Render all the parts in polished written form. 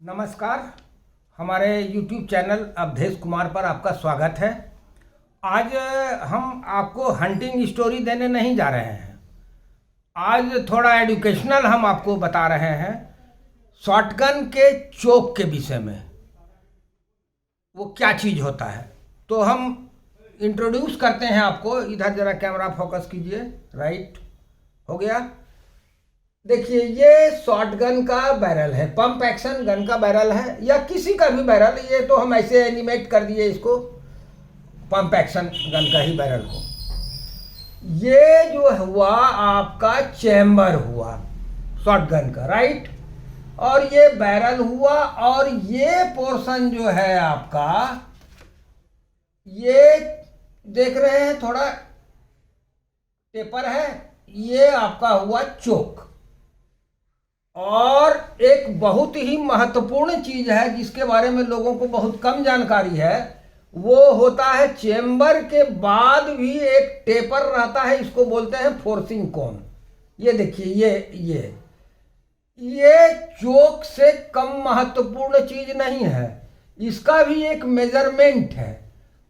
नमस्कार। हमारे YouTube channel Awadhesh Kumar पर आपका स्वागत है। आज हम आपको हंटिंग स्टोरी देने नहीं जा रहे हैं। आज थोड़ा एजुकेशनल हम आपको बता रहे हैं शॉटगन के चोक के विषय में, वो क्या चीज़ होता है। तो हम इंट्रोड्यूस करते हैं आपको। इधर जरा कैमरा फोकस कीजिए। राइट, हो गया। देखिए, ये शॉटगन का बैरल है, पंप एक्शन गन का बैरल है या किसी का भी बैरल। ये तो हम ऐसे एनिमेट कर दिए इसको, पंप एक्शन गन का ही बैरल हो। ये जो हुआ आपका चैम्बर हुआ शॉटगन का, राइट। और ये बैरल हुआ और ये पोर्शन जो है आपका, ये देख रहे हैं थोड़ा टेपर है, ये आपका हुआ चोक। और एक बहुत ही महत्वपूर्ण चीज है जिसके बारे में लोगों को बहुत कम जानकारी है, वो होता है चेम्बर के बाद भी एक टेपर रहता है, इसको बोलते हैं फोर्सिंग कोन। ये देखिए, ये चोक से कम महत्वपूर्ण चीज नहीं है, इसका भी एक मेजरमेंट है।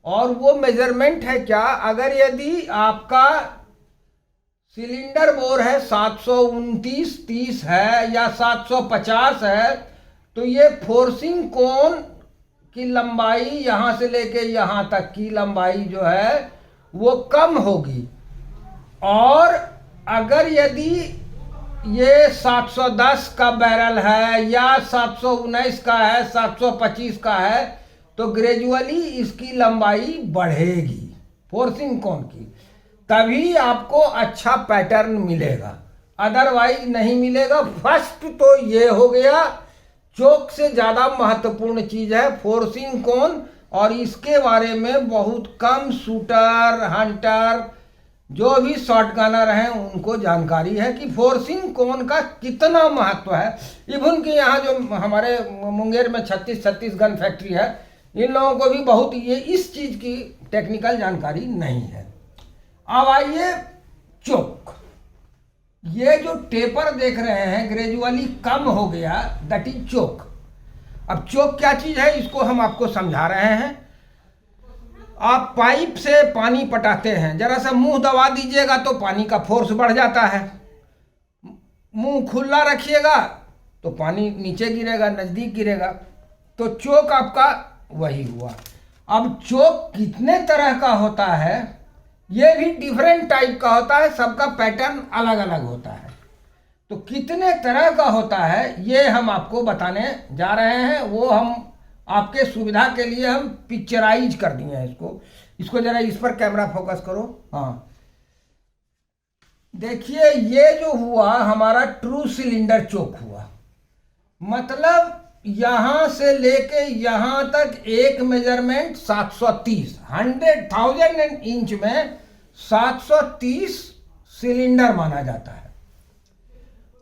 और वो मेजरमेंट है क्या, अगर यदि आपका सिलेंडर बोर है 729/30 है या 750 है, तो ये फोर्सिंग कोन की लंबाई यहाँ से लेके यहाँ तक की लंबाई जो है वो कम होगी। और अगर यदि ये 710 का बैरल है या 719 का है, 725 का है, तो ग्रेजुअली इसकी लंबाई बढ़ेगी फोर्सिंग कोन की, तभी आपको अच्छा पैटर्न मिलेगा, अदरवाइज नहीं मिलेगा। फर्स्ट तो ये हो गया, चोक से ज़्यादा महत्वपूर्ण चीज़ है फोर्सिंग कोन। और इसके बारे में बहुत कम शूटर, हंटर, जो भी शॉट गनर हैं उनको जानकारी है कि फोर्सिंग कोन का कितना महत्व है। इवन कि यहाँ जो हमारे मुंगेर में 36 गन फैक्ट्री है, इन लोगों को भी बहुत ये इस चीज़ की टेक्निकल जानकारी नहीं है। अब आइए चोक। ये जो टेपर देख रहे हैं ग्रेजुअली कम हो गया, दैट इज चोक। अब चोक क्या चीज है इसको हम आपको समझा रहे हैं। आप पाइप से पानी पटाते हैं, जरा सा मुंह दबा दीजिएगा तो पानी का फोर्स बढ़ जाता है। मुंह खुला रखिएगा तो पानी नीचे गिरेगा, नजदीक गिरेगा। तो चोक आपका वही हुआ। अब चोक कितने तरह का होता है, ये भी डिफरेंट टाइप का होता है, सबका पैटर्न अलग अलग होता है। तो कितने तरह का होता है ये हम आपको बताने जा रहे हैं। वो हम आपके सुविधा के लिए हम पिक्चराइज कर दिए हैं इसको जरा इस पर कैमरा फोकस करो। हाँ, देखिए, ये जो हुआ हमारा ट्रू सिलेंडर चोक हुआ। मतलब यहां से लेके यहां तक एक मेजरमेंट 730, 100,000 इंच में 730 सिलेंडर माना जाता है।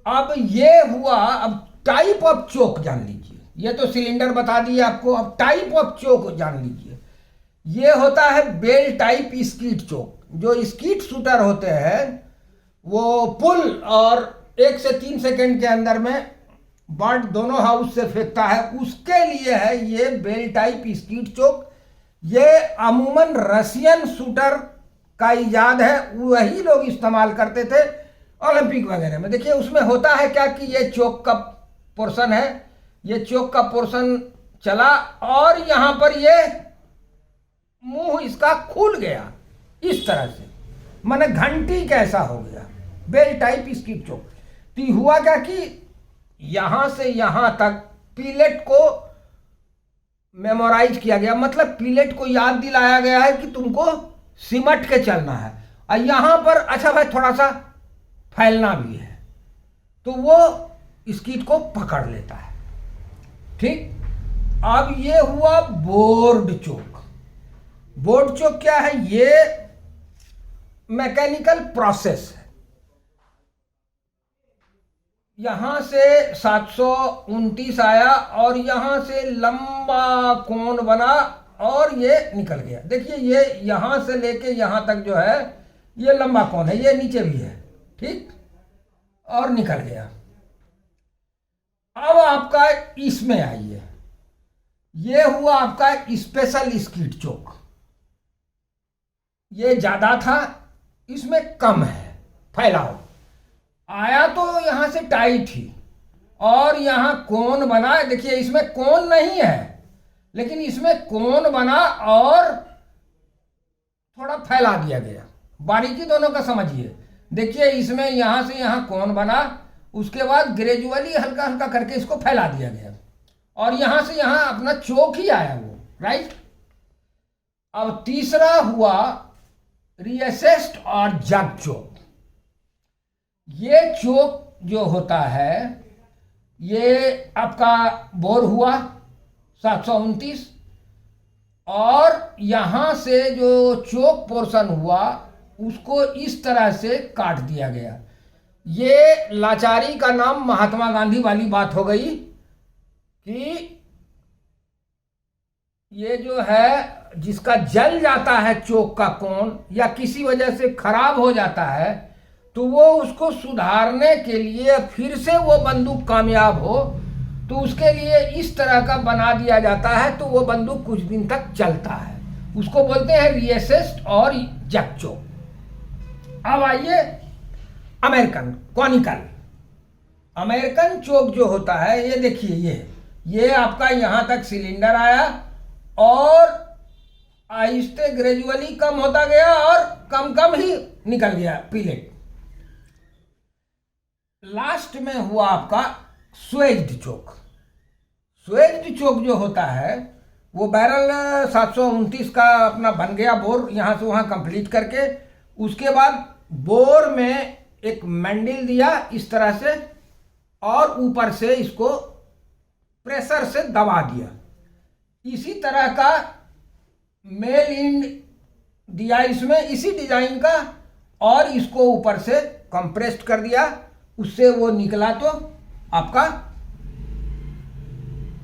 अब ये हुआ। अब टाइप ऑफ चोक जान लीजिए। ये तो सिलेंडर बता दिए आपको, अब टाइप ऑफ चोक जान लीजिए। ये होता है बेल टाइप स्कीट चोक। जो स्कीट शूटर होते हैं वो पुल और 1 से 3 सेकंड के अंदर में बर्ड दोनों हाउस से फेंकता है, उसके लिए है ये बेल टाइप स्कीट चोक। ये अमूमन रशियन शूटर का इजाद है, वही लोग इस्तेमाल करते थे ओलंपिक वगैरह में। देखिए, उसमें होता है क्या कि ये चोक का पोर्शन है, ये चोक का पोर्शन चला और यहां पर ये मुंह इसका खुल गया इस तरह से, माने घंटी कैसा हो गया, बेल टाइप स्कीट चोक। तो हुआ क्या कि यहां से यहां तक पीलेट को मेमोराइज किया गया, मतलब पीलेट को याद दिलाया गया है कि तुमको सिमट के चलना है। और यहां पर अच्छा भाई थोड़ा सा फैलना भी है, तो वो स्कीट को पकड़ लेता है। ठीक। अब ये हुआ बोर्ड चोक। बोर्ड चोक क्या है, ये मैकेनिकल प्रोसेस है। यहां से 729 आया और यहां से लंबा कोण बना और ये निकल गया। देखिए, ये यहां से लेके यहां तक जो है ये लंबा कोण है, ये नीचे भी है, ठीक, और निकल गया। अब आपका इसमें आइए, ये हुआ आपका स्पेशल स्किड चोक। ये ज्यादा था, इसमें कम है फैलाव। आया तो यहां से टाइट ही, और यहां कोन बना है। देखिए इसमें कोन नहीं है, लेकिन इसमें कोन बना और थोड़ा फैला दिया गया। बारीकी दोनों का समझिए। देखिए इसमें यहां से यहां कोन बना, उसके बाद ग्रेजुअली हल्का हल्का करके इसको फैला दिया गया, और यहां से यहां अपना चोक ही आया वो, राइट। अब तीसरा हुआ रिएसेस्ड और जग चोक। ये चोक जो होता है, ये आपका बोर हुआ 729, और यहां से जो चोक पोर्शन हुआ उसको इस तरह से काट दिया गया। ये लाचारी का नाम महात्मा गांधी वाली बात हो गई कि ये जो है जिसका जल जाता है चोक का कोण, या किसी वजह से खराब हो जाता है, तो वो उसको सुधारने के लिए फिर से वो बंदूक कामयाब हो, तो उसके लिए इस तरह का बना दिया जाता है, तो वो बंदूक कुछ दिन तक चलता है। उसको बोलते हैं रिएसेस्ड और जग चोक। अब आइए अमेरिकन कॉनिकल। अमेरिकन चोक जो होता है, ये देखिए, ये आपका यहां तक सिलेंडर आया और आहिस्ते ग्रेजुअली कम होता गया और कम कम ही निकल गया पिलेट। लास्ट में हुआ आपका स्वेज्ड चोक। स्वेज्ड चोक जो होता है वो बैरल 729 का अपना बन गया बोर, यहां से वहां कंप्लीट करके, उसके बाद बोर में एक मैंडल दिया इस तरह से, और ऊपर से इसको प्रेशर से दबा दिया। इसी तरह का मेल इंड दिया इसमें, इसी डिजाइन का, और इसको ऊपर से कंप्रेस्ड कर दिया। उससे वो निकला तो आपका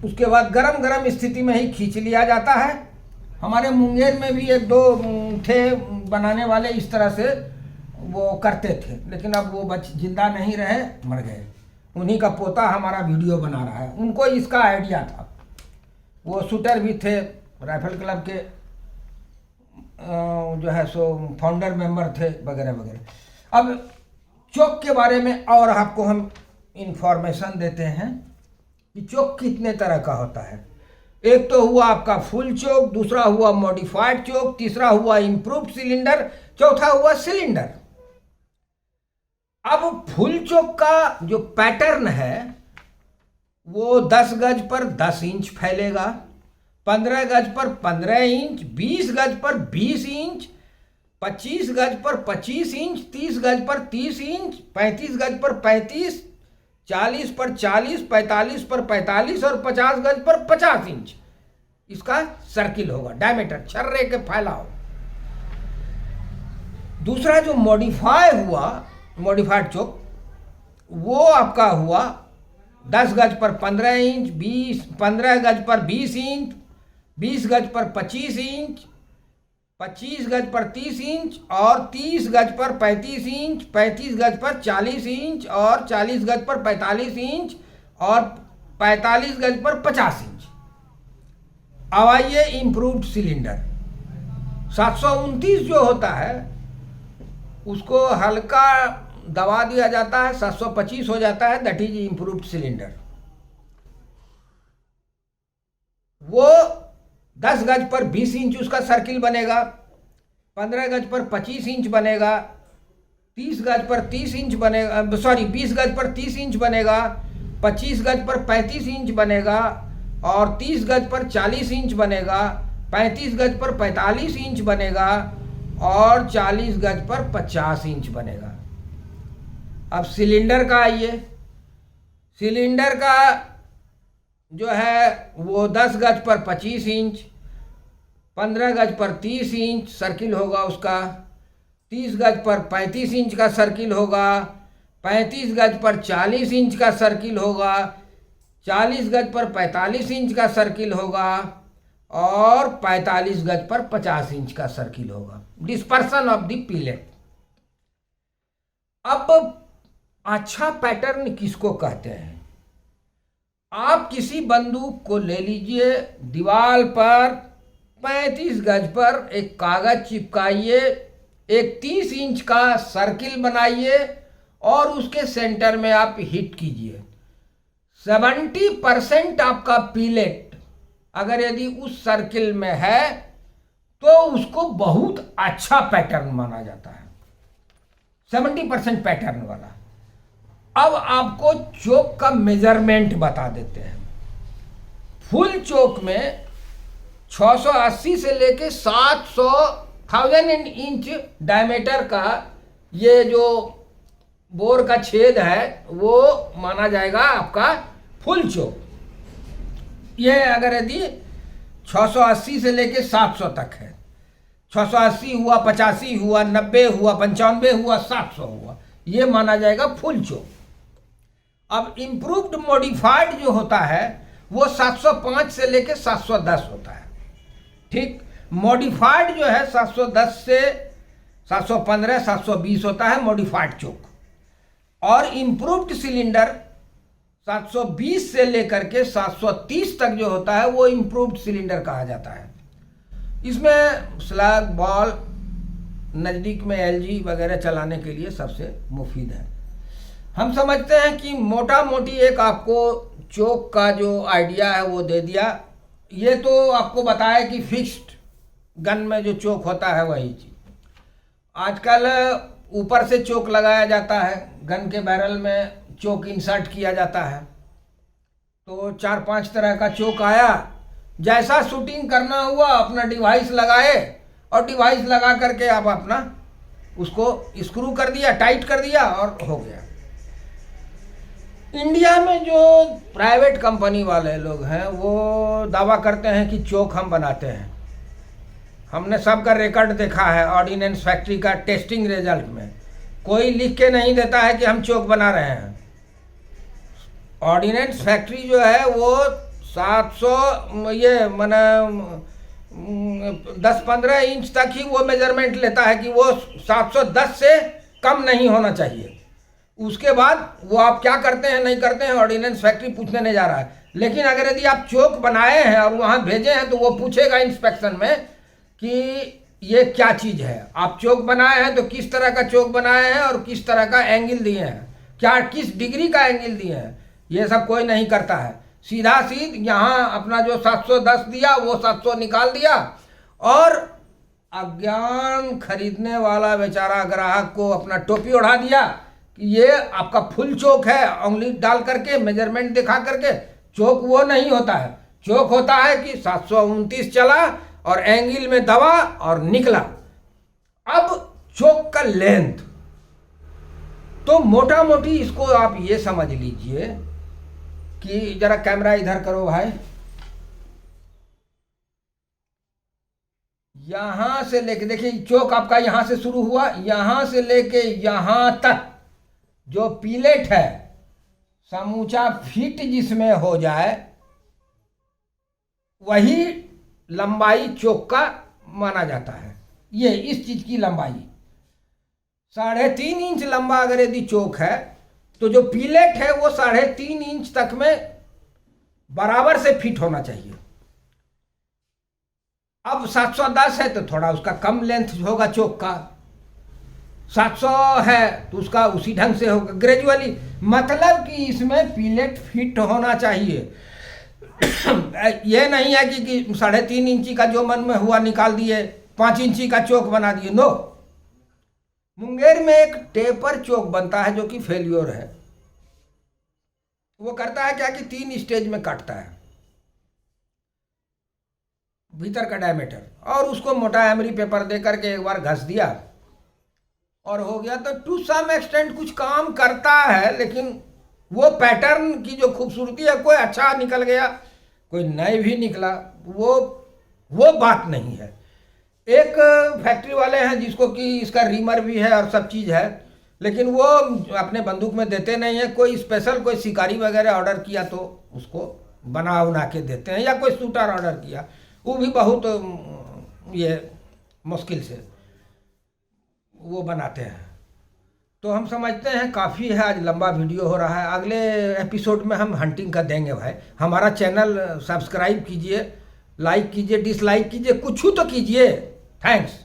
उसके बाद गरम गरम स्थिति में ही खींच लिया जाता है। हमारे मुंगेर में भी एक दो थे बनाने वाले, इस तरह से वो करते थे, लेकिन अब वो जिंदा नहीं रहे, मर गए। उन्हीं का पोता हमारा वीडियो बना रहा है, उनको इसका आइडिया था। वो शूटर भी थे, राइफल क्लब के जो है सो फाउंडर मेंबर थे, वगैरह वगैरह। अब चोक के बारे में और आपको हम इंफॉर्मेशन देते हैं कि चोक कितने तरह का होता है। एक तो हुआ आपका फुल चोक, दूसरा हुआ मॉडिफाइड चोक, तीसरा हुआ इंप्रूव्ड सिलेंडर, चौथा हुआ सिलेंडर। अब फुल चोक का जो पैटर्न है वो 10 गज पर 10 इंच फैलेगा, 15 गज पर 15 इंच, 20 गज पर 20 इंच, 25 गज पर 25 इंच, 30 गज पर 30 इंच, 35 गज पर 35, 40 पर 40, 45 पर 45 और 50 गज पर 50 इंच इसका सर्किल होगा, डायमीटर, छर्रे के फैलाव। दूसरा जो मॉडिफाइड चोक, वो आपका हुआ 10 गज पर 15 इंच, 15 गज पर 20 इंच, 20 गज पर 25 इंच, 25 गज पर 30 इंच और 30 गज पर 35 इंच, 35 गज पर 40 इंच और 40 गज पर 45 इंच और 45 गज पर 50 इंच। अब आइए इम्प्रूव्ड सिलेंडर। 729 जो होता है उसको हल्का दबा दिया जाता है, 725 हो जाता है, दैट इज इम्प्रूव्ड सिलेंडर। वो 10 गज पर 20 इंच उसका सर्किल बनेगा, 15 गज पर 25 इंच बनेगा, 30 गज पर 30 इंच बनेगा, 20 गज पर 30 इंच बनेगा, 25 गज पर 35 इंच बनेगा और 30 गज पर 40 इंच बनेगा, 35 गज पर 45 इंच बनेगा और 40 गज पर 50 इंच बनेगा। अब सिलेंडर का आइए। सिलेंडर का जो है वो 10 गज पर 25 इंच, 15 गज पर 30 इंच सर्किल होगा उसका, 30 गज पर 35 इंच का सर्किल होगा, 35 गज पर 40 इंच का सर्किल होगा, 40 गज पर 45 इंच का सर्किल होगा और 45 गज पर 50 इंच का सर्किल होगा। Dispersion of the pellet. अब अच्छा पैटर्न किसको कहते हैं? आप किसी बंदूक को ले लीजिए, दीवार पर 35 गज पर एक कागज चिपकाइए, एक 30 इंच का सर्किल बनाइए और उसके सेंटर में आप हिट कीजिए। 70% आपका पीलेट अगर यदि उस सर्किल में है तो उसको बहुत अच्छा पैटर्न माना जाता है, 70% पैटर्न वाला। अब आपको चोक का मेजरमेंट बता देते हैं। फुल चोक में 680 से लेके 700 1000 इंच डायमीटर का ये जो बोर का छेद है वो माना जाएगा आपका फुल चोक। ये अगर यदि 680 से लेके 700 तक है, 680 हुआ, 85 हुआ, 90 हुआ, 95 हुआ, 700 हुआ, ये माना जाएगा फुल चोक। अब इम्प्रूव्ड मॉडिफाइड जो होता है वो 705 से लेके 710 होता है। ठीक, मॉडिफाइड जो है 710 से 715 720 होता है मॉडिफाइड चोक। और इम्प्रूव्ड सिलेंडर 720 से लेकर के 730 तक जो होता है वो इम्प्रूव्ड सिलेंडर कहा जाता है। इसमें स्लग बॉल नज़दीक में एलजी वगैरह चलाने के लिए सबसे मुफीद है। हम समझते हैं कि मोटा मोटी एक आपको चोक का जो आइडिया है वो दे दिया। ये तो आपको बताया कि फिक्स्ड गन में जो चोक होता है वही चीज़। आजकल ऊपर से चोक लगाया जाता है, गन के बैरल में चोक इंसर्ट किया जाता है। तो 4-5 तरह का चोक आया, जैसा शूटिंग करना हुआ अपना डिवाइस लगाए और डिवाइस लगा करके आप अपना उसको स्क्रू कर दिया, टाइट कर दिया और हो गया। इंडिया में जो प्राइवेट कंपनी वाले लोग हैं वो दावा करते हैं कि चोक हम बनाते हैं। हमने सबका रिकॉर्ड देखा है ऑर्डिनेंस फैक्ट्री का टेस्टिंग रिजल्ट में, कोई लिख के नहीं देता है कि हम चोक बना रहे हैं। ऑर्डिनेंस फैक्ट्री जो है वो 700 ये माना 10-15 इंच तक ही वो मेजरमेंट लेता है कि वो 710 से कम नहीं होना चाहिए। उसके बाद वो आप क्या करते हैं नहीं करते हैं ऑर्डिनेंस फैक्ट्री पूछने नहीं जा रहा है। लेकिन अगर यदि आप चोक बनाए हैं और वहाँ भेजे हैं तो वो पूछेगा इंस्पेक्शन में कि ये क्या चीज़ है। आप चोक बनाए हैं तो किस तरह का चोक बनाए हैं और किस तरह का एंगल दिए हैं, क्या किस डिग्री का एंगल दिए हैं, ये सब कोई नहीं करता है। सीधा सीध यहाँ अपना जो 710 दिया वो 700 निकाल दिया और अज्ञान खरीदने वाला बेचारा ग्राहक को अपना टोपी ओढ़ा दिया कि ये आपका फुल चोक है, उंगली डाल करके मेजरमेंट दिखा करके। चोक वो नहीं होता है, चोक होता है कि 729 चला और एंगल में दबा और निकला। अब चोक का लेंथ तो मोटा मोटी इसको आप ये समझ लीजिए कि जरा कैमरा इधर करो भाई, यहां से लेके देखिए चोक आपका यहां से शुरू हुआ, यहां से लेके यहां तक जो पीलेट है समूचा फिट जिसमें हो जाए वही लंबाई चोक का माना जाता है। ये इस चीज की लंबाई 3.5 इंच लंबा अगर यदि चोक है तो जो पीलेट है वो 3.5 इंच तक में बराबर से फिट होना चाहिए। अब 710 है तो थोड़ा उसका कम लेंथ होगा चोक का, 700 है तो उसका उसी ढंग से होगा ग्रेजुअली। मतलब कि इसमें पीलेट फिट होना चाहिए। यह नहीं है कि 3.5 इंची का जो मन में हुआ निकाल दिए, 5 इंची का चोक बना दिए। नो, मुंगेर में एक टेपर चोक बनता है जो कि फेल्योर है। वो करता है क्या कि 3 स्टेज में काटता है भीतर का डायमीटर और उसको मोटा एमरी पेपर दे करके एक बार घस दिया और हो गया। तो टू सम एक्सटेंट कुछ काम करता है, लेकिन वो पैटर्न की जो खूबसूरती है, कोई अच्छा निकल गया कोई नए भी निकला, वो बात नहीं है। एक फैक्ट्री वाले हैं जिसको कि इसका रीमर भी है और सब चीज़ है, लेकिन वो अपने बंदूक में देते नहीं है। कोई स्पेशल कोई शिकारी वगैरह ऑर्डर किया तो उसको बना उना के देते हैं, या कोई शूटर ऑर्डर किया, वो भी बहुत ये मुश्किल से वो बनाते हैं। तो हम समझते हैं काफ़ी है, आज लंबा वीडियो हो रहा है। अगले एपिसोड में हम हंटिंग का देंगे भाई। हमारा चैनल सब्सक्राइब कीजिए, लाइक कीजिए, डिसलाइक कीजिए, कुछ तो कीजिए। थैंक्स।